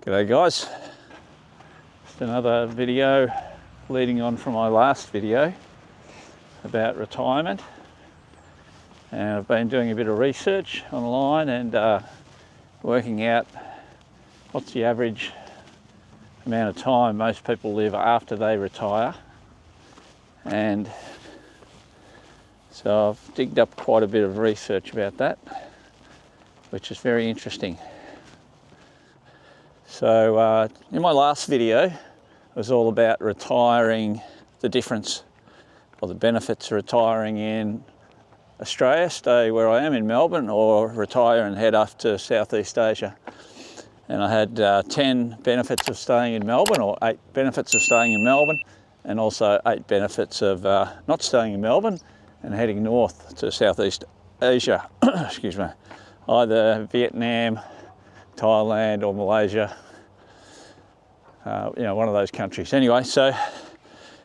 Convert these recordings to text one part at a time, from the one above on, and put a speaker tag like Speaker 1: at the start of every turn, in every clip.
Speaker 1: G'day guys, just another video leading on from my last video about retirement. And I've been doing a bit of research online and working out what's the average amount of time most people live after they retire. And so I've digged up quite a bit of research about that, which is very interesting. So in my last video, it was all about retiring, the difference or the benefits of retiring in Australia, stay where I am in Melbourne, or retire and head off to Southeast Asia. And I had 10 benefits of staying in Melbourne, or 8 benefits of staying in Melbourne, and also 8 benefits of not staying in Melbourne and heading north to Southeast Asia, excuse me, either Vietnam, Thailand or Malaysia, one of those countries. Anyway, so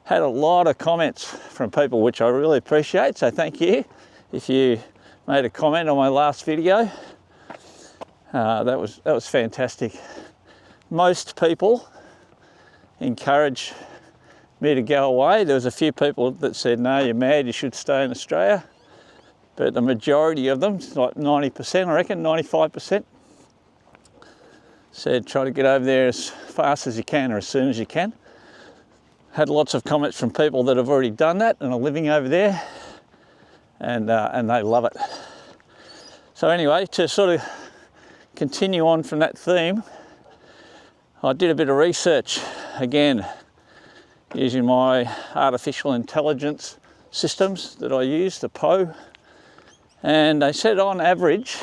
Speaker 1: had a lot of comments from people, which I really appreciate, so thank you. If you made a comment on my last video, that was fantastic. Most people encourage me to go away. There was a few people that said, no, you're mad, you should stay in Australia. But the majority of them, like 90%, I reckon, 95%, said try to get over there as fast as you can or as soon as you can. Had lots of comments from people that have already done that and are living over there, and they love it. So anyway, to sort of continue on from that theme, I did a bit of research again using my artificial intelligence systems that I use, the PO, and they said on average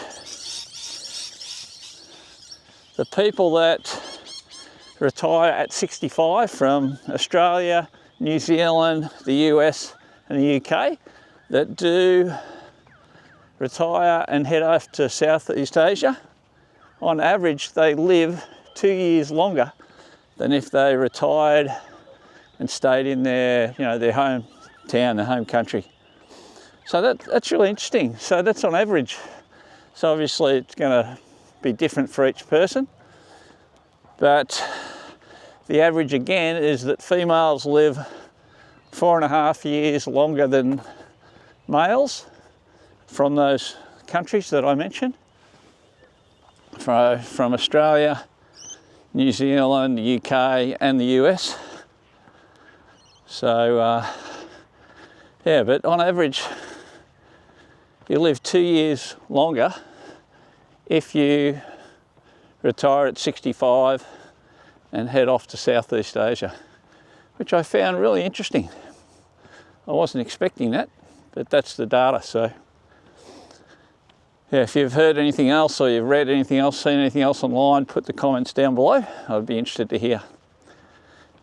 Speaker 1: the people that retire at 65 from Australia, New Zealand, the US and the UK that do retire and head off to Southeast Asia, on average they live 2 years longer than if they retired and stayed in their hometown, their home country. So that's really interesting. So that's on average. So obviously it's going to be different for each person, but the average again is that females live 4.5 years longer than males from those countries that I mentioned, from Australia, New Zealand, the UK and the US. So yeah, but on average you live 2 years longer if you retire at 65 and head off to Southeast Asia, which I found really interesting. I wasn't expecting that, but that's the data. So yeah, if you've heard anything else or you've read anything else, seen anything else online, put the comments down below. I'd be interested to hear.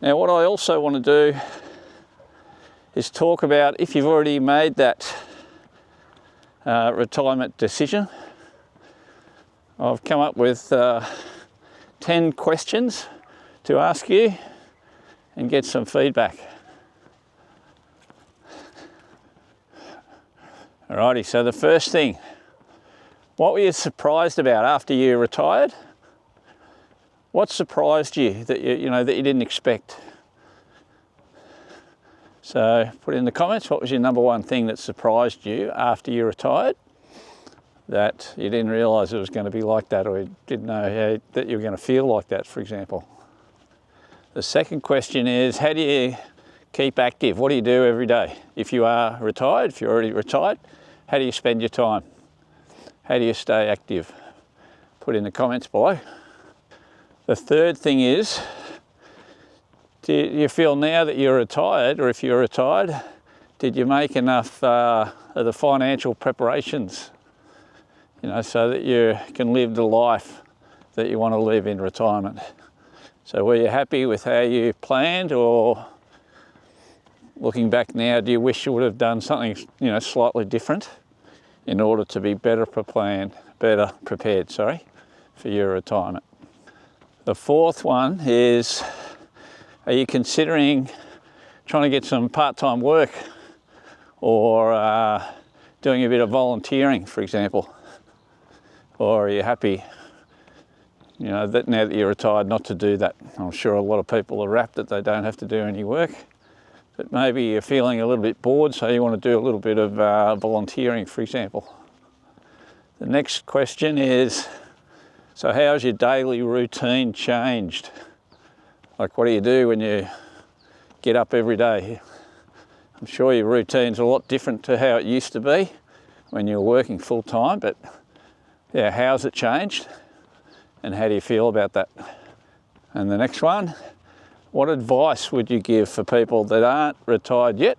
Speaker 1: Now what I also want to do is talk about, if you've already made that retirement decision, I've come up with 10 questions to ask you and get some feedback. Alrighty, so the first thing, what were you surprised about after you retired? What surprised you that you didn't expect? So put in the comments, what was your number one thing that surprised you after you retired, that you didn't realise it was going to be like that, or you didn't know that you were going to feel like that, for example. The second question is, how do you keep active? What do you do every day? If you are retired, if you're already retired, how do you spend your time? How do you stay active? Put in the comments below. The third thing is, do you feel now that you're retired, or if you're retired, did you make enough of the financial preparations, so that you can live the life that you want to live in retirement? So were you happy with how you planned, or looking back now, do you wish you would have done something, slightly different in order to be better prepared, for your retirement? The fourth one is, are you considering trying to get some part-time work, or doing a bit of volunteering, for example? Or are you happy you know, that now that you're retired, not to do that. I'm sure a lot of people are rapt that they don't have to do any work, but maybe you're feeling a little bit bored, so you want to do a little bit of volunteering, for example. The next question is, so how's your daily routine changed? Like, what do you do when you get up every day? I'm sure your routine's a lot different to how it used to be when you were working full time, but yeah, how's it changed? And how do you feel about that? And the next one, what advice would you give for people that aren't retired yet,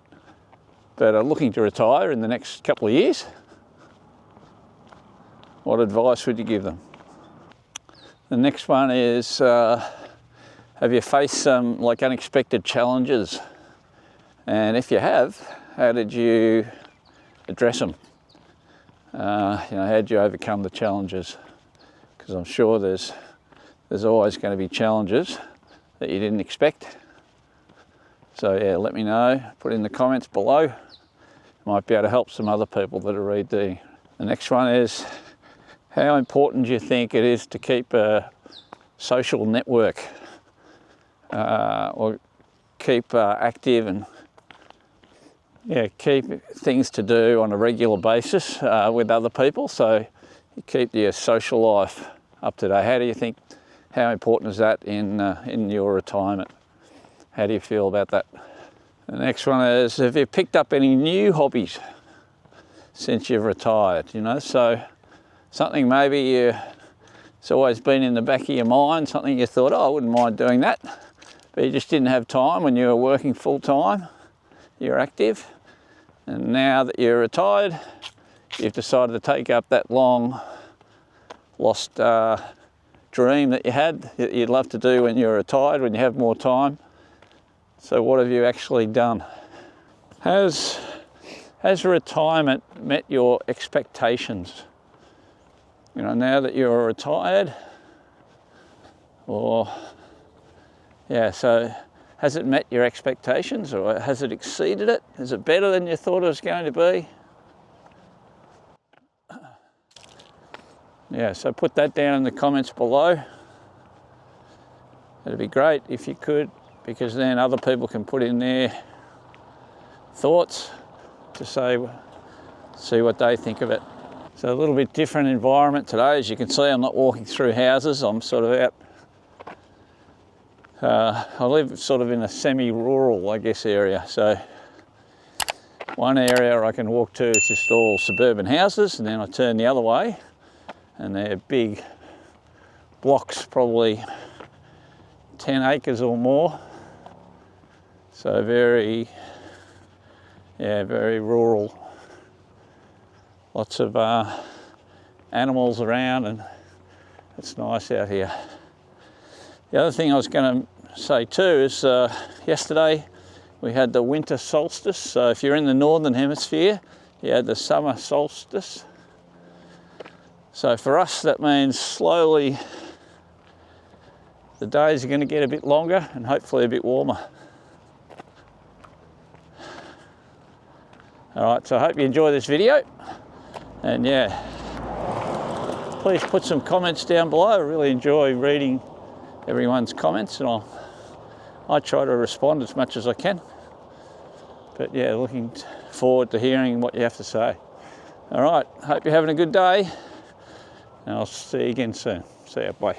Speaker 1: but are looking to retire in the next couple of years? What advice would you give them? The next one is, have you faced some like unexpected challenges? And if you have, how did you address them? You know, how did you overcome the challenges? Because I'm sure there's always going to be challenges that you didn't expect. So yeah, let me know, put in the comments below. Might be able to help some other people that are reading. The next one is, how important do you think it is to keep a social network or keep active and yeah, keep things to do on a regular basis with other people, so you keep your social life up to date? How do you think, how important is that in your retirement? How do you feel about that? The next one is, have you picked up any new hobbies since you've retired? You know, so something maybe it's always been in the back of your mind, something you thought, oh, I wouldn't mind doing that, but you just didn't have time when you were working full time, you're active, and now that you're retired, you've decided to take up that long lost dream that you had, that you'd love to do when you're retired, when you have more time. So what have you actually done? Has retirement met your expectations? You know, now that you're retired, or yeah, so has it met your expectations, or has it exceeded it? Is it better than you thought it was going to be? Yeah, so put that down in the comments below. It'd be great if you could, because then other people can put in their thoughts to see what they think of it. So a little bit different environment today. As you can see, I'm not walking through houses. I'm sort of out. I live sort of in a semi-rural, I guess, area. So one area I can walk to is just all suburban houses, and then I turn the other way, and they're big blocks, probably 10 acres or more. So very rural. Lots of animals around, and it's nice out here. The other thing I was going to say too is yesterday we had the winter solstice. So if you're in the northern hemisphere, you had the summer solstice. So for us, that means slowly the days are going to get a bit longer and hopefully a bit warmer. All right, so I hope you enjoy this video, and yeah, please put some comments down below. I really enjoy reading everyone's comments, and I try to respond as much as I can. But yeah, looking forward to hearing what you have to say. All right, hope you're having a good day, and I'll see you again soon. See ya, bye.